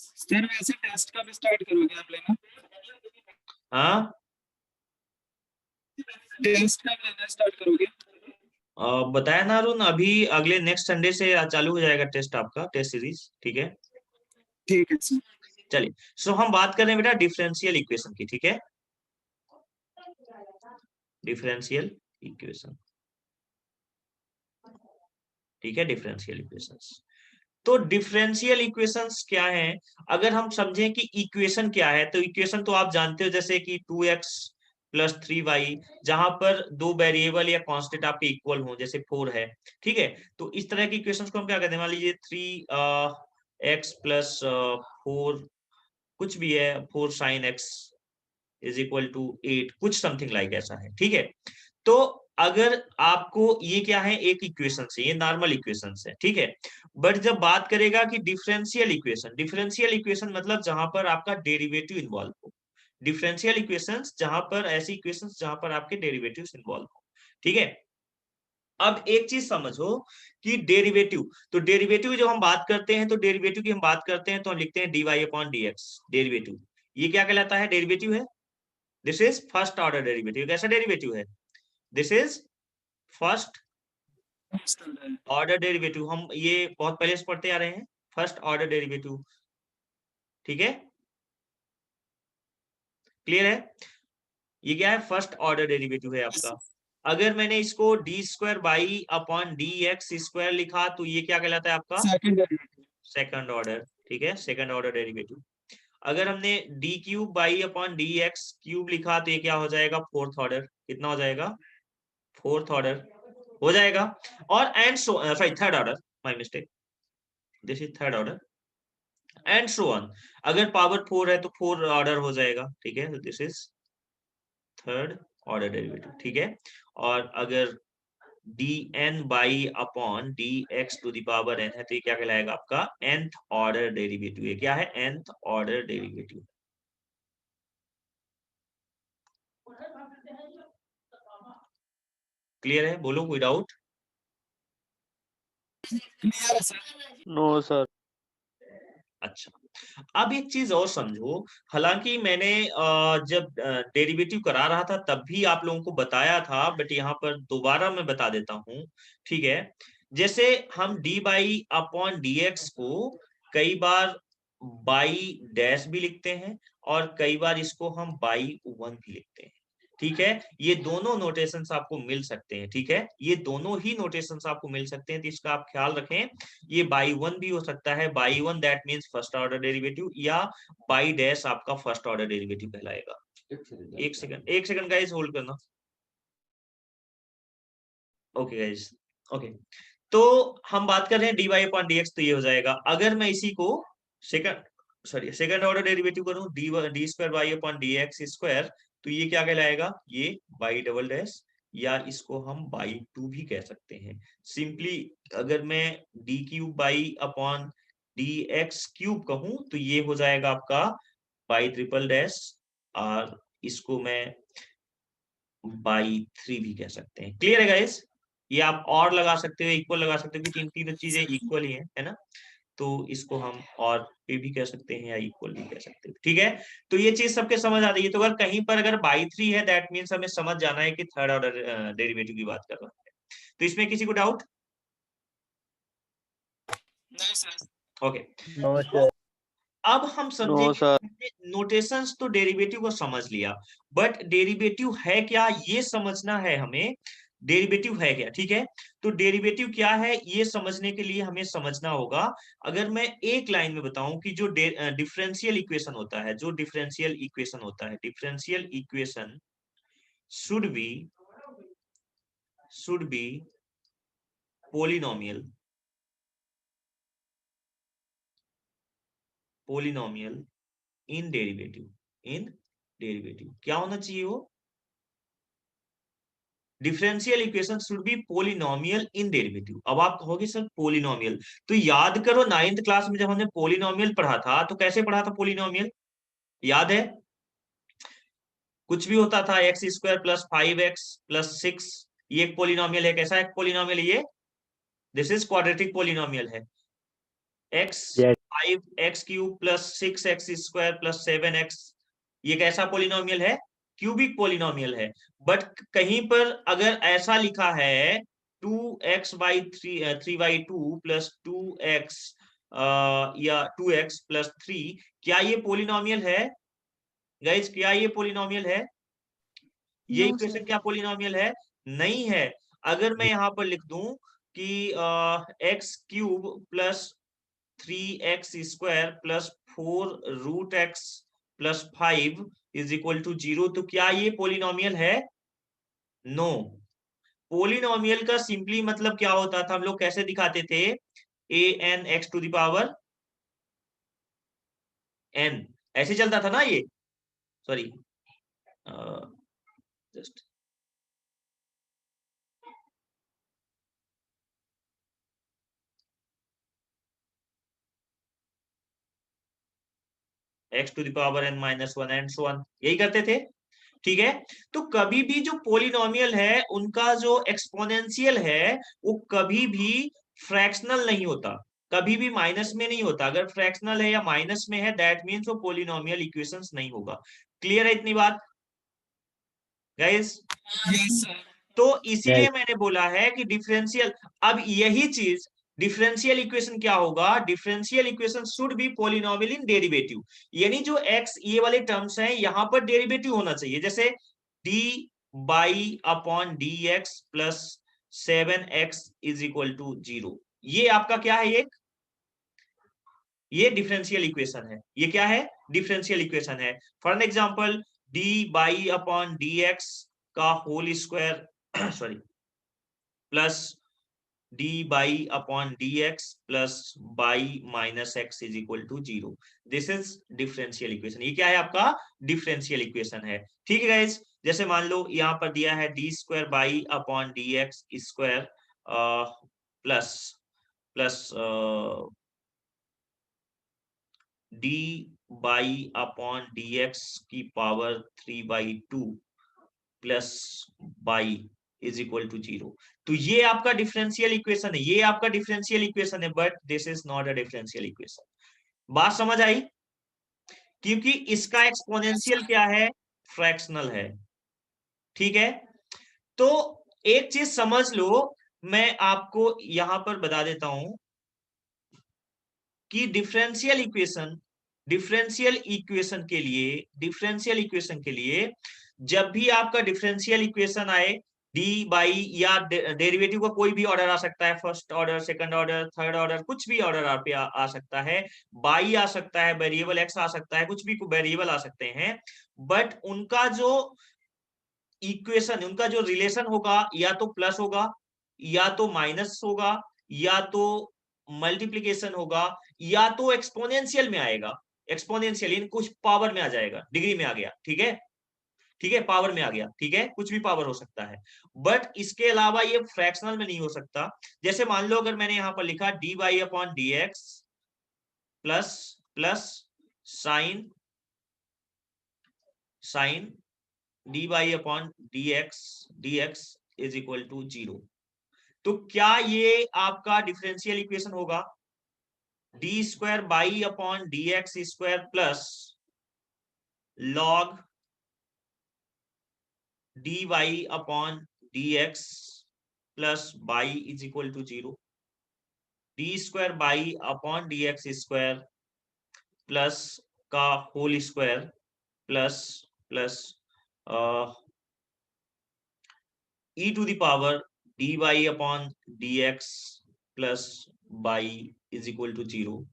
Sir वैसे test कब start करोगे आप लेना? हाँ, टेस्ट कब लेना स्टार्ट करोगे? बताया ना अरुण, अभी अगले नेक्स्ट संडे से चालू हो जाएगा टेस्ट, आपका टेस्ट सीरीज। ठीक है, ठीक है सर। चलिए। सो हम बात कर रहे हैं बेटा डिफरेंशियल इक्वेशन की। ठीक है, डिफरेंशियल इक्वेशन। ठीक है, डिफरेंशियल इक्वेशंस। तो डिफरेंशियल इक्वेशंस क्या है? अगर हम समझें कि इक्वेशन क्या है, तो इक्वेशन तो आप जानते हो, जैसे कि 2x प्लस 3y, जहां पर दो वेरिएबल या कांस्टेंट आपके इक्वल हो, जैसे 4 है। ठीक है, तो इस तरह की इक्वेशंस को हम क्या कहते हैं? मान लीजिए 3x प्लस 4 कुछ भी है, 4 sine x is equal to 8, कुछ समथिंग लाइक ऐसा है। ठीक है, तो अगर आपको ये क्या है, एक इक्वेशन है, ये नॉर्मल इक्वेशन है। ठीक है, बट जब बात करेगा कि डिफरेंशियल इक्वेशन, डिफरेंशियल इक्वेशन मतलब जहां पर आपका डेरिवेटिव इन्वॉल्व हो। डिफरेंशियल इक्वेशंस जहां पर, ऐसी इक्वेशंस जहां पर आपके डेरिवेटिव्स इन्वॉल्व हो। ठीक है, अब एक चीज समझो कि डेरिवेटिव, तो डेरिवेटिव जब हम बात करते हैं, तो डेरिवेटिव की हम बात करते हैं तो हम लिखते हैं dy अपॉन dx। डेरिवेटिव ये क्या कहलाता है? डेरिवेटिव है। This is first order derivative. कैसा डेरिवेटिव है? This is first order derivative. हम ये बहुत पहले से पढ़ते आ रहे हैं, फर्स्ट ऑर्डर डेरिवेटिव। ठीक है, क्लियर है? ये क्या है? फर्स्ट ऑर्डर डेरिवेटिव है आपका। अगर मैंने इसको D square by upon D x square लिखा, तो ये क्या कहलाता है आपका? Second derivative. Second order. ठीक है, सेकंड ऑर्डर डेरिवेटिव। अगर हमने D cube by upon D x cube लिखा, तो ये क्या हो जाएगा? Fourth order. कितना हो जाएगा? फोर्थ ऑर्डर हो जाएगा। और and so, sorry, third order, my mistake, this is third order and so on. अगर पावर 4 है तो 4 ऑर्डर हो जाएगा। ठीक है, this is third order derivative. ठीक है, और अगर d n by upon D x to the power n है, तो ये क्या कहलाएगा? आपका nth ऑर्डर डेरिवेटिव। ये क्या है? nth order derivative. क्लियर है? बोलो, कोई डाउट? क्लियर है सर। No sir. अच्छा, अब एक चीज और समझो। हालांकि मैंने जब डेरिवेटिव करा रहा था तब भी आप लोगों को बताया था, बट यहाँ पर दोबारा मैं बता देता हूँ। ठीक है, जैसे हम D by upon D x को कई बार बाई डैश भी लिखते हैं, और कई बार इसको हम बाई वन भी लिखते हैं। ठीक है, ये दोनों नोटेशंस आपको मिल सकते हैं। ठीक है, ये दोनों ही नोटेशंस आपको मिल सकते हैं, तो इसका आप ख्याल रखें। ये बाई वन भी हो सकता है, by one that means first order derivative, या बाई डैश आपका फर्स्ट ऑर्डर डेरिवेटिव कहलाएगा। एक सेकंड गाइस, होल्ड करना। Okay guys, okay. तो हम बात कर रहे हैं d Y upon D x, तो ये हो जाएगा। अगर मैं इसी को सेकंड ऑर्डर डेरिवेटिव करूं, d square y upon D x square, तो ये क्या कहलाएगा? ये बाई डबल डैश, या इसको हम बाई टू भी कह सकते हैं। सिंपली अगर मैं D cube by upon D x cube कहूं, तो ये हो जाएगा आपका बाई ट्रिपल डैश, और इसको मैं बाई थ्री भी कह सकते हैं। क्लियर है गाइस? ये आप और लगा सकते हो, इक्वल लगा सकते हो, कि तीन तीनों चीजें इक्वल ही है ना? तो इसको हम और पे भी कह सकते हैं, या इक्वल भी कह सकते हैं। ठीक है, तो ये चीज सबके समझ आ रही है? तो अगर कहीं पर अगर बाई थ्री है, दैट मीन्स हमें समझ जाना है कि थर्ड ऑर्डर डेरिवेटिव की बात कर रहा है। तो इसमें किसी को डाउट? नहीं सर। Okay, no sir. अब हम नो समझेंगे। सर। नोटेशंस तो डेरिवेटिव को समझ लिया, बट डेरिवेटिव है क्या ये समझना है हमें। डेरिवेटिव है क्या? ठीक है, तो डेरिवेटिव क्या है ये समझने के लिए हमें समझना होगा। अगर मैं एक लाइन में बताऊं कि जो डिफरेंशियल इक्वेशन होता है, जो डिफरेंशियल इक्वेशन होता है, differential equation should be polynomial, polynomial in derivative क्या होना चाहिए? वो differential equation should be polynomial in derivative. अब आप कहोगे सर पोलिनोमियल, तो याद करो नाइन्थ क्लास में जब हमने पोलिनोमियल पढ़ा था, तो कैसे पढ़ा था पोलिनोमियल? याद है? कुछ भी होता था, x square plus 5x plus 6, ये एक पोलिनोमियल है। कैसा एक पोलिनोमियल? ये दिस इज क्वाड्रेटिक पोलिनोमियल है। x 5x³ plus 6x² plus 7x, ये कैसा पोलिनोमियल है? क्यूबिक पोलिनोमियल है। बट कहीं पर अगर ऐसा लिखा है 2x/3y² प्लस 2x या 2x प्लस 3, क्या ये पोलिनोमियल है गाइज? क्या ये पोलिनोमियल है? ये नो इक्वेशन सर। क्या पोलिनोमियल है? नहीं है। अगर मैं यहाँ पर लिख दूं कि x³ plus 3x² plus 4√x plus 5 is equal to 0, तो क्या ये पोलिनोमियल है? नो। पोलिनोमियल का सिंपली मतलब क्या होता था, हम लोग कैसे दिखाते थे? an x⁴ n, ऐसे चलता था ना ये। Sorry, just x⁴n-1 and so on, यही करते थे। ठीक है, तो कभी भी जो पोलिनोमियल है उनका जो एक्सपोनेंशियल है वो कभी भी फ्रैक्शनल नहीं होता, कभी भी माइनस में नहीं होता। अगर फ्रैक्शनल है या माइनस में है, दैट मीन्स वो पोलिनोमियल इक्वेशंस नहीं होगा। क्लियर है इतनी बात गाइस? Yes sir. तो इसीलिए मैंने बोला है कि डिफरेंशियल, अब यही चीज डिफरेंशियल इक्वेशन क्या होगा? Differential equation should be polynomial in derivative, यानी जो x ये वाले टर्म्स हैं यहाँ पर डेरिवेटिव होना चाहिए। जैसे d/dy/dx plus 7x is equal to 0, ये आपका क्या है? ये डिफरेंशियल इक्वेशन है। ये क्या है? डिफरेंशियल इक्वेशन है। फॉर एन एग्जाम्पल d/dx का whole square sorry plus d/dx plus y-x is equal to 0, this is differential equation. ये क्या है? आपका डिफरेंशियल इक्वेशन है। ठीक है गाइज, जैसे मान लो यहाँ पर दिया है d²/dx square plus plus d/dx की power 3/2 plus y is equal to 0, तो ये आपका डिफरेंशियल इक्वेशन है। ये आपका डिफरेंशियल इक्वेशन है, but this is not a differential equation. बात समझ आई? क्योंकि इसका एक्सपोनेंशियल क्या है? फ्रैक्शनल है। ठीक है, तो एक चीज समझ लो, मैं आपको यहां पर बता देता हूं कि डिफरेंशियल इक्वेशन के लिए जब भी आपका डिफरेंशियल इक्वेशन आए, डी बाई या डेरिवेटिव का कोई भी ऑर्डर आ सकता है, first order, second order, third order, कुछ भी ऑर्डर आप आ सकता है, बाई आ सकता है, वेरिएबल एक्स आ सकता है, कुछ भी वेरिएबल आ सकते हैं, बट उनका जो इक्वेशन, उनका जो रिलेशन होगा, या तो प्लस होगा, या तो माइनस होगा, या तो मल्टीप्लीकेशन होगा, या तो एक्सपोनेंशियल में आएगा। एक्सपोनेंशियल इन कुछ पावर में आ जाएगा, डिग्री में आ गया। ठीक है, ठीक है, पावर में आ गया। ठीक है, कुछ भी पावर हो सकता है, बट इसके अलावा ये फ्रैक्शनल में नहीं हो सकता। जैसे मान लो अगर मैंने यहां पर लिखा dy/dx plus plus sine sine dy/dx is equal to 0, तो क्या ये आपका डिफरेंशियल इक्वेशन होगा? d²/dx² plus log dy/dx plus y is equal to 0, d²/dx² plus का whole square plus plus e to the power dy/dx plus y is equal to 0।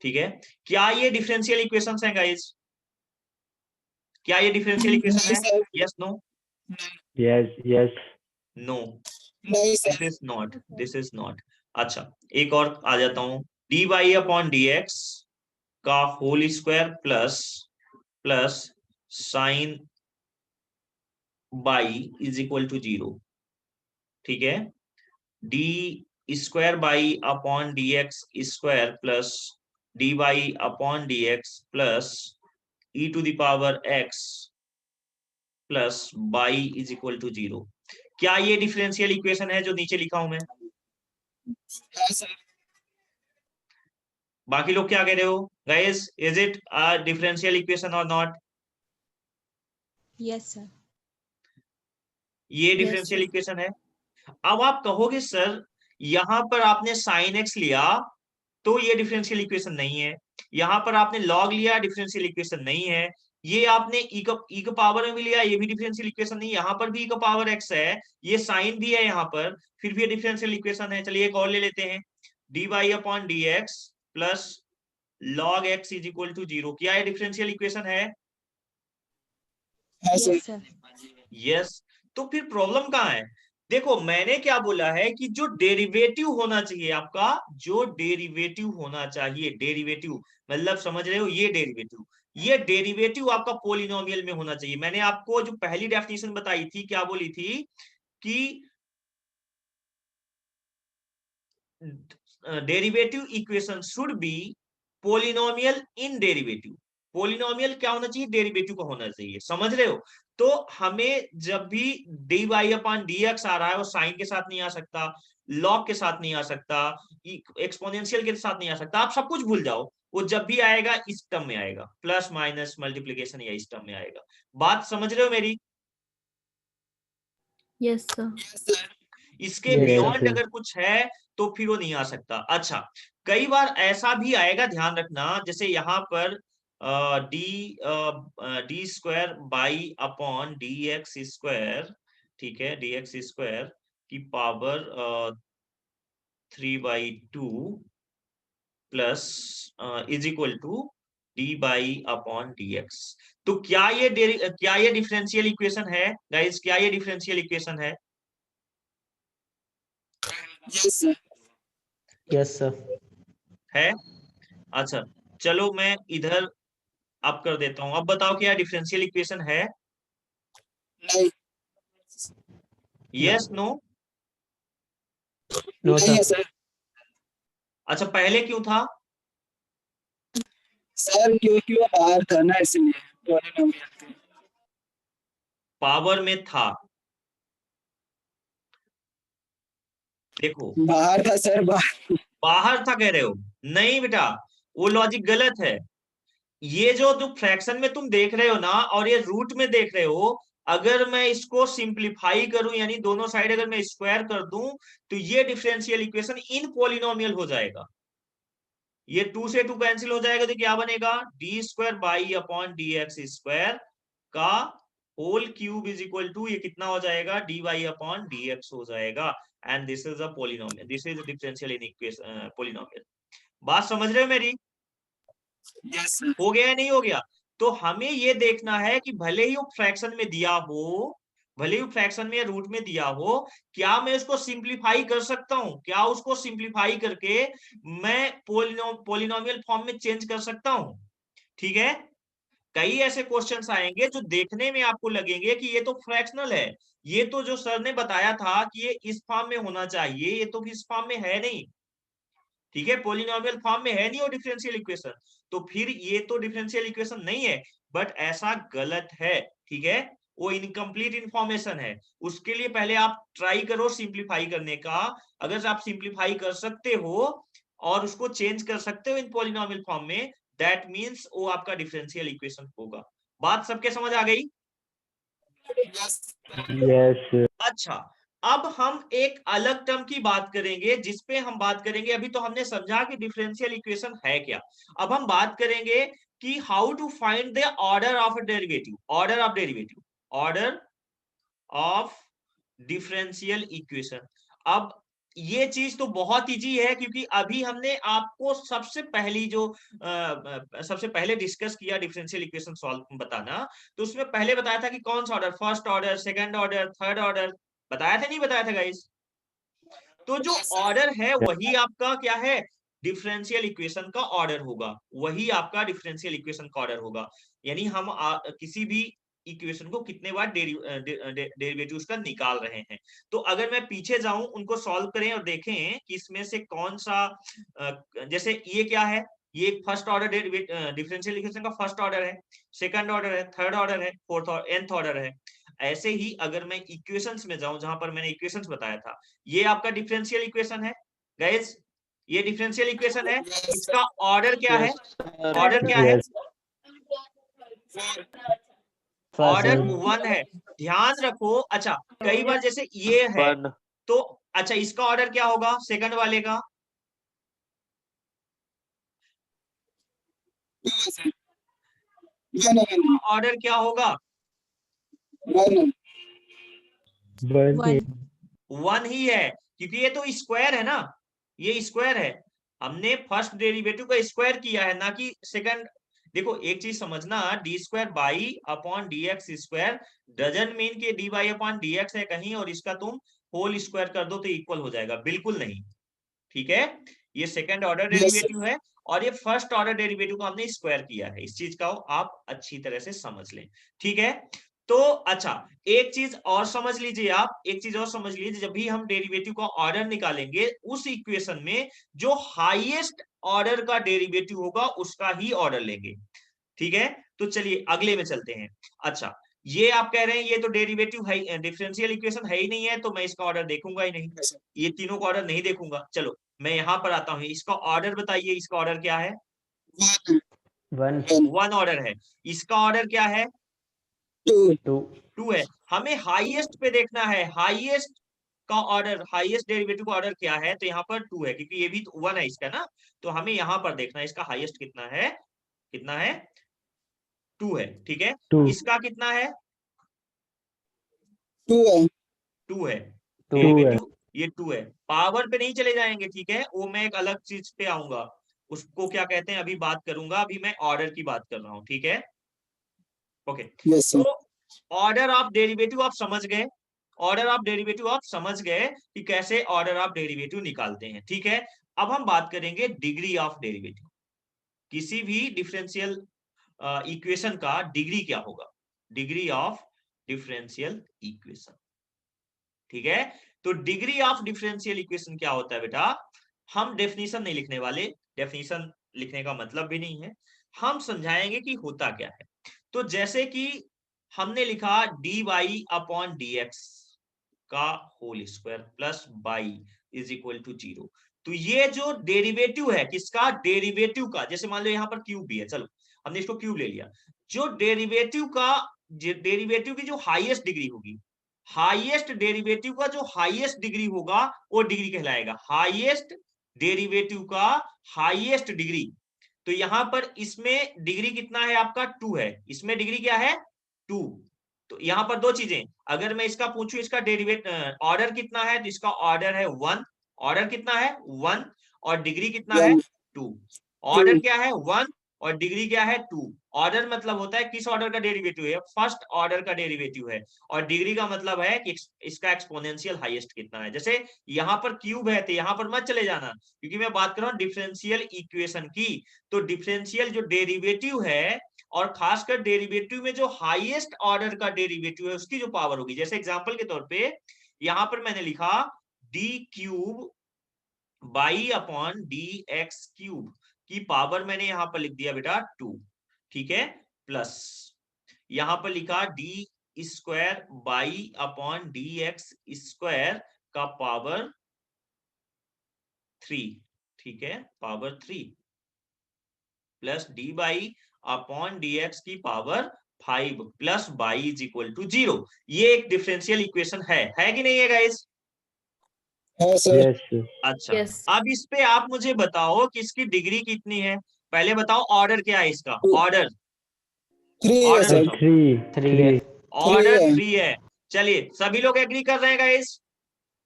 ठीक है, क्या ये डिफरेंशियल इक्वेशंस हैं गाइस? क्या ये डिफरेंशियल इक्वेशन है? Yes, no? यस नो, नहीं this sir. Is not, this is not. अच्छा, एक और आ जाता हूं, dy/dx का whole square plus plus sine by is equal to 0। ठीक है, d²/dx² plus dy/dx plus e to the power x plus y is equal to 0, क्या ये डिफरेंशियल इक्वेशन है जो नीचे लिखा हूं मैं? हाँ सर। बाकी लोग क्या कह रहे हो guys, is it a differential equation और नॉट? Yes sir. ये Yes, डिफरेंशियल sir. इक्वेशन है। अब आप कहोगे सर यहां पर आपने साइन एक्स लिया तो ये डिफरेंशियल इक्वेशन नहीं है, यहां पर आपने लॉग लिया डिफरेंशियल इक्वेशन नहीं है, ये आपने ई का पावर में भी लिया ये भी डिफरेंशियल इक्वेशन नहीं, यहाँ पर भी ई का पावर एक्स है, ये साइन भी है यहाँ पर, फिर भी ये डिफरेंशियल इक्वेशन है। चलिए एक और ले लेते हैं, d Y upon D x plus log x is equal to 0। क्या ये डिफरेंशियल इक्वेशन है? हाँ सर। Yes, sir. यस। तो फिर प्रॉब्लम कहाँ है? देखो मैंने क्या बोला है कि जो डेरिवेटिव होना चाहिए आपका, जो डेरिवेटिव होना चाहिए, डेरिवेटिव मतलब समझ रहे हो, ये डेरिवेटिव आपका पोलिनोमियल में होना चाहिए। मैंने आपको जो पहली डेफिनेशन बताई थी क्या बोली थी कि derivative equation should be polynomial in derivative. Polynomial क्या होना चाहिए? डेरिवेटिव का होना चाहिए, समझ रहे हो? तो हमें जब भी D Y upon D X आ रहा है वो साइन के साथ नहीं आ सकता, लॉग के साथ नहीं आ सकता, एक्सपोनेंशियल के साथ नहीं आ सकता, आप सब कुछ भूल जाओ। वो जब भी आएगा इस टर्म में आएगा, प्लस माइनस मल्टीप्लीकेशन या इस टर्म में आएगा। बात समझ रहे हो मेरी? Yes, sir. Yes sir. इसके Yes, बियॉन्ड sir. अगर कुछ है तो फिर वो नहीं आ सकता। अच्छा, कई बार ऐसा भी आएगा, ध्यान रखना, जैसे यहाँ पर d square by upon D x square, ठीक है, डी एक्स स्क्वायर की power 3/2 plus is equal to d by upon D x. तो क्या ये डिफरेंशियल इक्वेशन है गाइस? क्या ये डिफरेंशियल इक्वेशन है? Yes sir. Yes, sir. है? अच्छा, चलो मैं इधर अब कर देता हूं। अब बताओ क्या डिफरेंशियल इक्वेशन है? नहीं। Yes no? No, नहीं है sir. सर। अच्छा, पहले क्यों था? सर क्योंकि वो बाहर था ना, इसलिए पॉलिनोमियल थे। पावर में था, देखो बाहर था सर, बाहर। बाहर था कह रहे हो? नहीं बेटा, वो लॉजिक गलत है। ये जो तुम फ्रैक्शन में तुम देख रहे हो ना और ये रूट में देख रहे हो, अगर मैं इसको सिंप्लीफाई करूं यानी दोनों साइड अगर मैं स्क्वायर कर दूं तो ये डिफरेंशियल इक्वेशन इन पॉलिनोमियल हो जाएगा। ये 2 से 2 कैंसिल हो जाएगा तो क्या बनेगा? D square by upon D x square का whole cube is equal to, ये कितना हो जाएगा? D Y upon D X हो जाएगा। And this is a polynomial, this is differential in equation polynomial. बात समझ रहे हो मेरी? Yes sir. हो गया या नहीं हो गया? तो हमें ये देखना है कि भले ही वो फ्रैक्शन में दिया हो, भले ही फ्रैक्शन में या रूट में दिया हो, क्या मैं उसको सिंप्लीफाई कर सकता हूं? क्या उसको सिंप्लीफाई करके मैं पोलिनोमियल फॉर्म में चेंज कर सकता हूं? ठीक है। कई ऐसे क्वेश्चंस आएंगे जो देखने में आपको लगेंगे कि ये तो फ्रैक्शनल है, ये तो जो सर ने बताया था कि ये इस फॉर्म में होना चाहिए, ये तो इस फॉर्म में है नहीं, ठीक है, पोलिनोमियल फॉर्म में है नहीं वो डिफरेंशियल इक्वेशन, तो फिर ये तो डिफरेंशियल इक्वेशन नहीं है। बट ऐसा गलत है, ठीक है, वो इनकम्प्लीट इंफॉर्मेशन है। उसके लिए पहले आप ट्राई करो सिंप्लीफाई करने का। अगर आप सिंप्लीफाई कर सकते हो और उसको चेंज कर सकते हो इन पोलिनोमियल फॉर्म में, दैट मीन्स वो आपका डिफरेंशियल इक्वेशन होगा। बात सबके समझ आ गई? यस। Yes, sir. अच्छा, अब हम एक अलग टर्म की बात करेंगे जिसपे हम बात करेंगे, अभी तो हमने समझा कि डिफरेंशियल इक्वेशन है क्या। अब हम बात करेंगे कि how to find the order of derivative, order of derivative, order of differential equation. अब ये चीज तो बहुत इजी है क्योंकि अभी हमने आपको सबसे पहले डिस्कस किया डिफरेंशियल इक्वेशन सॉल्व बताना, तो उसमें पहले बताया था कि कौन सा order, first order, second order, third order, बताया था नहीं बताया था गाइस? तो जो ऑर्डर है वही आपका क्या है? डिफरेंशियल इक्वेशन का ऑर्डर होगा, वही आपका डिफरेंशियल इक्वेशन का ऑर्डर होगा। यानी हम किसी भी इक्वेशन को कितने बार डेरिवेटिव्स का निकाल रहे हैं। तो अगर मैं पीछे जाऊं, उनको सॉल्व करें और देखें कि इसमें से कौन सा जैसे ये क्या है, ये फर्स्ट ऑर्डर डिफरेंशियल इक्वेशन का फर्स्ट ऑर्डर है, सेकंड ऑर्डर है, थर्ड ऑर्डर है, फोर्थ और nth ऑर्डर है। ऐसे ही अगर मैं इक्वेशंस में जाऊं जहां पर मैंने इक्वेशंस बताया था, ये आपका डिफरेंशियल इक्वेशन है गाइस, ये डिफरेंशियल इक्वेशन है, इसका ऑर्डर क्या है, Yes, ऑर्डर क्या है, yes. First order one. 1 है। ध्यान रखो, अच्छा कई बार जैसे ये है वन तो अच्छा इसका ऑर्डर क्या होगा, सेकंड वाले का, ऑर्डर क्या होगा, One. 1 ही है, क्योंकि ये तो स्क्वायर है ना, ये स्क्वायर है, हमने फर्स्ट डेरिवेटिव का स्क्वायर किया है ना कि सेकंड। देखो एक चीज समझना, D square by upon D x square doesn't mean कि D by upon D X है कहीं और इसका तुम होल स्क्वायर कर दो तो इक्वल हो जाएगा, बिल्कुल नहीं। ठीक है, ये सेकंड ऑर्डर डेरिवेटिव है और ये फर्स्ट ऑर्डर डेरिवेटिव को हमने स्क्वायर किया है, इस चीज का आप अच्छी तरह से समझ लें। ठीक है, तो अच्छा एक चीज और समझ लीजिए आप, एक चीज और समझ लीजिए, जब भी हम डेरिवेटिव का ऑर्डर निकालेंगे उस इक्वेशन में जो हाईएस्ट ऑर्डर का डेरिवेटिव होगा उसका ही ऑर्डर लेंगे। ठीक है, तो चलिए अगले में चलते हैं। अच्छा ये आप कह रहे हैं ये तो डेरिवेटिव है, डिफरेंशियल इक्वेशन है ही नहीं है, तो मैं इसका ऑर्डर देखूंगा ही नहीं, ये तीनों का ऑर्डर नहीं देखूंगा। चलो मैं यहाँ पर आता हूँ, इसका ऑर्डर बताइए, इसका ऑर्डर क्या है, One. 1 ऑर्डर है, इसका ऑर्डर क्या है, Two. 2 है। हमें हाईएस्ट पे देखना है, हाईएस्ट का ऑर्डर, हाईएस्ट डेरिवेटिव का ऑर्डर क्या है, तो यहाँ पर 2 है क्योंकि ये भी 1 है इसका ना, तो हमें यहाँ पर देखना है इसका हाईएस्ट कितना है, कितना है, 2 है। ठीक है, Two. इसका कितना है, 2 है, Two. डेरिवेटिव ये 2 है। पावर पे नहीं चले जाएंगे, ठीक है, वो मैं एक अलग चीज पे आऊंगा, उसको क्या कहते हैं अभी बात करूंगा, अभी मैं ऑर्डर की बात कर रहा हूँ। ठीक है, ओके, तो ऑर्डर ऑफ डेरिवेटिव आप समझ गए, ऑर्डर ऑफ डेरिवेटिव आप समझ गए कि कैसे ऑर्डर ऑफ डेरिवेटिव निकालते हैं। ठीक है, अब हम बात करेंगे डिग्री ऑफ डेरिवेटिव। किसी भी डिफरेंशियल इक्वेशन का डिग्री क्या होगा, डिग्री ऑफ डिफरेंशियल इक्वेशन। ठीक है, तो डिग्री ऑफ डिफरेंशियल इक्वेशन क्या होता है बेटा, हम डेफिनेशन नहीं लिखने वाले, डेफिनेशन लिखने का मतलब भी नहीं है, हम समझाएंगे कि होता क्या है। तो जैसे कि हमने लिखा D Y upon D X का whole square plus by is equal to 0, तो ये जो डेरिवेटिव है किसका, डेरिवेटिव का, जैसे मान लो यहाँ पर क्यूब भी है, चलो हमने इसको क्यूब ले लिया, जो डेरिवेटिव का, डेरिवेटिव की जो हाईएस्ट डिग्री होगी, हाईएस्ट डेरिवेटिव का जो हाईएस्ट डिग्री होगा वो डिग्री कहलाएगा, हाईएस्ट डेरिवेटिव का हाईएस्ट डिग्री। तो यहां पर इसमें डिग्री कितना है आपका, 2 है, इसमें डिग्री क्या है, 2। तो यहाँ पर 2 चीजें, अगर मैं इसका पूछूं इसका डेरिवेट ऑर्डर कितना है, तो इसका ऑर्डर है 1, ऑर्डर कितना है 1 और डिग्री कितना है 2, ऑर्डर क्या है 1 और डिग्री क्या है 2। ऑर्डर मतलब होता है किस ऑर्डर का डेरिवेटिव है, फर्स्ट ऑर्डर का डेरिवेटिव है, और डिग्री का मतलब है कि इसका एक्सपोनेंशियल हाईएस्ट कितना है। जैसे यहाँ पर क्यूब है तो यहाँ पर मत चले जाना, क्योंकि मैं बात कर रहा हूँ डिफरेंशियल इक्वेशन की, तो डिफरेंशियल जो डेरिवेटिव है और खासकर डेरिवेटिव में जो हाईएस्ट ऑर्डर का डेरिवेटिव है उसकी जो पावर होगी, जैसे एग्जांपल के तौर पे यहां पर मैंने लिखा D cube by upon D x cube की पावर मैंने यहां पर लिख दिया बेटा 2, ठीक है, प्लस यहां पर लिखा D square by upon D x square का पावर 3, ठीक है, power 3 plus D by upon D X की power 5 plus by is equal to 0। ये एक डिफरेंशियल इक्वेशन है कि नहीं है गाइस? Yes. अच्छा Yes. अब इस पे आप मुझे बताओ कि इसकी डिग्री कितनी है, पहले बताओ ऑर्डर क्या है इसका, ऑर्डर, ऑर्डर बताओ, Three. ऑर्डर 3 है। चलिए सभी लोग एग्री कर रहे हैं गाइस,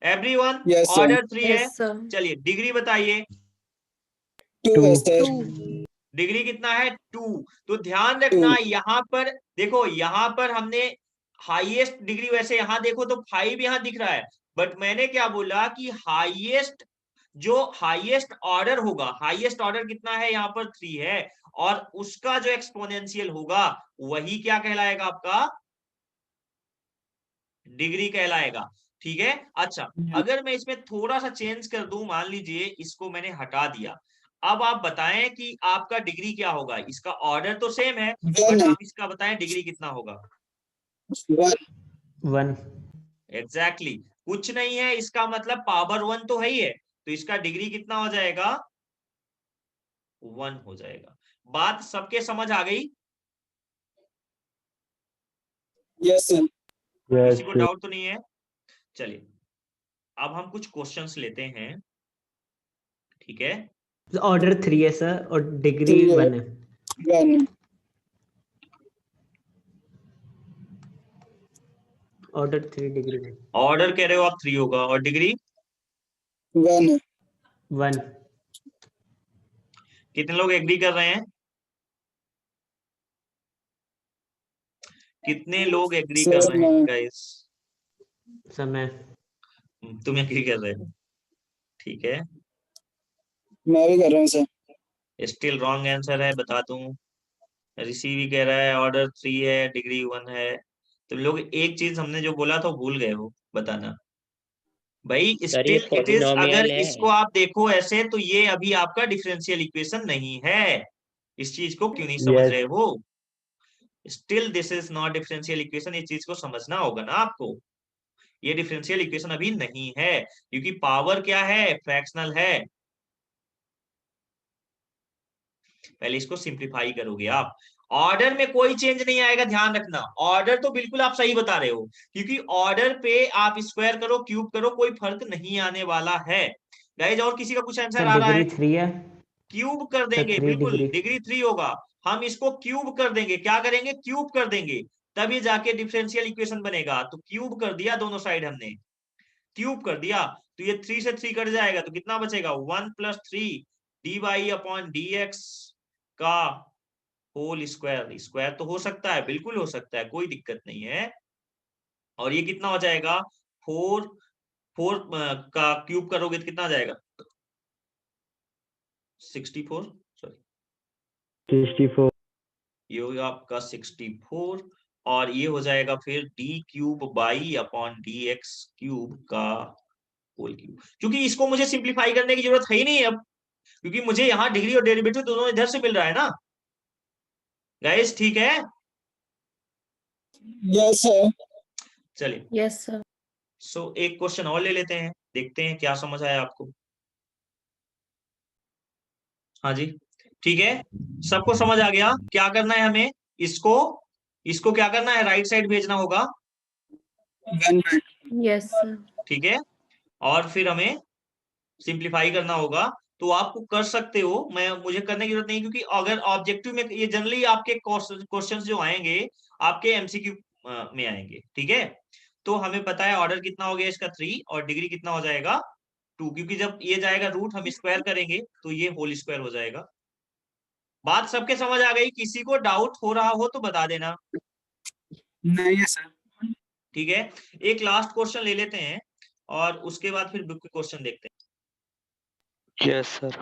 एवरीवन, ऑर्डर 3 है। Yes, sir. चलिए डिग्री बताइए, Two. डिग्री कितना है 2। तो ध्यान रखना यहाँ पर देखो, यहाँ पर हमने हाईएस्ट डिग्री, वैसे यहाँ देखो तो 5 यहाँ दिख रहा है, बट मैंने क्या बोला कि हाईएस्ट, जो हाईएस्ट ऑर्डर होगा, हाईएस्ट ऑर्डर कितना है यहाँ पर 3 है, और उसका जो एक्सपोनेंशियल होगा वही क्या कहलाएगा आपका, डिग्री कहलाएगा। ठीक है, अच्छा अगर मैं इसमें थोड़ा सा चेंज कर दूं, मान लीजिए इसको मैंने हटा दिया, अब आप बताएं कि आपका डिग्री क्या होगा, इसका ऑर्डर तो सेम है बट आप इसका बताएं डिग्री कितना होगा। One. एग्जैक्टली कुछ नहीं है, इसका मतलब पावर 1 तो है ही है, तो इसका डिग्री कितना हो जाएगा, 1 हो जाएगा। बात सबके समझ आ गई? Yes sir. किसी को yes, डाउट तो नहीं है? चलिए अब हम कुछ क्वेश्चंस लेते हैं, ठीक है। ऑर्डर 3 है सर और डिग्री Three है। 1 है। 1 ऑर्डर 3 डिग्री 1 ऑर्डर कह रहे हो आप 3 होगा और डिग्री 1 1। कितने लोग एग्री कर रहे हैं? कितने लोग एग्री कर सर रहे हैं मैं गाइस? समय तुम एग्री कर रहे हो, ठीक है। भी कर रहा हूँ सर। स्टिल रॉन्ग आंसर है, बता दूं। ऋषि भी कह रहा है ऑर्डर 3 है, डिग्री 1 है। तुम लोग एक चीज हमने जो बोला था भूल गए हो, बताना भाई। सर ये स्टिल इट इज, अगर पॉलिनोमियल है। इसको आप देखो ऐसे तो ये अभी आपका डिफरेंशियल इक्वेशन नहीं है। इस चीज को क्यों नहीं समझ Yes. रहे हो? Still this is not differential equation. इस चीज को समझना होगा ना आपको। ये डिफरेंशियल इक्वेशन अभी नहीं है, क्योंकि पावर क्या है, फ्रैक्शनल है। पहले इसको सिंप्लीफाई करोगे आप। ऑर्डर में कोई चेंज नहीं आएगा, ध्यान रखना। ऑर्डर तो बिल्कुल आप सही बता रहे हो, क्योंकि ऑर्डर पे आप स्क्वायर करो क्यूब करो कोई फर्क नहीं आने वाला है। गाइस और किसी का कुछ आंसर सर आ रहा है? डिग्री 3 है क्यूब कर सर, देंगे, 3 बिल्कुल डिग्री। डिग्री 3 होगा। हम इसको क्यूब कर देंगे, क्या करेंगे, क्यूब कर देंगे, तभी जाके डिफरेंशियल इक्वेशन बनेगा। तो क्यूब कर दिया दोनों साइड हमने, क्यूब कर दिया, तो ये 3 से 3 कट जाएगा, तो कितना बचेगा, 1 + 3 dy अपॉन dx का होल स्क्वायर। स्क्वायर तो हो सकता है, बिल्कुल हो सकता है, कोई दिक्कत नहीं है। और ये कितना हो जाएगा, 4 का क्यूब करोगे तो कितना आ जाएगा, 64, सॉरी 64 ये होगा आपका 64। और ये हो जाएगा फिर d³/dx³ का होल क्यूब। क्योंकि इसको मुझे सिंप्लीफाई करने की जरूरत है ही नहीं अब, क्योंकि मुझे यहाँ डिग्री और डेरिवेटिव दोनों इधर से मिल रहा है ना गाइस, ठीक है। Yes sir. चलिए यस सर। सो एक क्वेश्चन और ले लेते हैं, देखते हैं क्या समझ आया आपको। हाँ जी ठीक है, सबको समझ आ गया। क्या करना है हमें, इसको इसको क्या करना है, राइट साइड भेजना होगा, 1 यस सर। ठीक है। और फिर हमें सिंप्लीफाई करना होगा, तो आपको कर सकते हो, मुझे करने की जरूरत नहीं, क्योंकि अगर ऑब्जेक्टिव में ये जनरली आपके क्वेश्चंस जो आएंगे आपके एमसीक्यू में आएंगे, ठीक है। तो हमें पता है ऑर्डर कितना हो गया इसका 3 और डिग्री कितना हो जाएगा 2, क्योंकि जब ये जाएगा रूट हम स्क्वायर करेंगे तो ये होल स्क्वायर हो जाएगा। बात सबके समझ आ गई? किसी को डाउट हो रहा हो तो बता देना, नहीं है सर। ठीक है। एक लास्ट क्वेश्चन ले लेते हैं और उसके बाद फिर बुक के क्वेश्चन देखते हैं। Yes sir.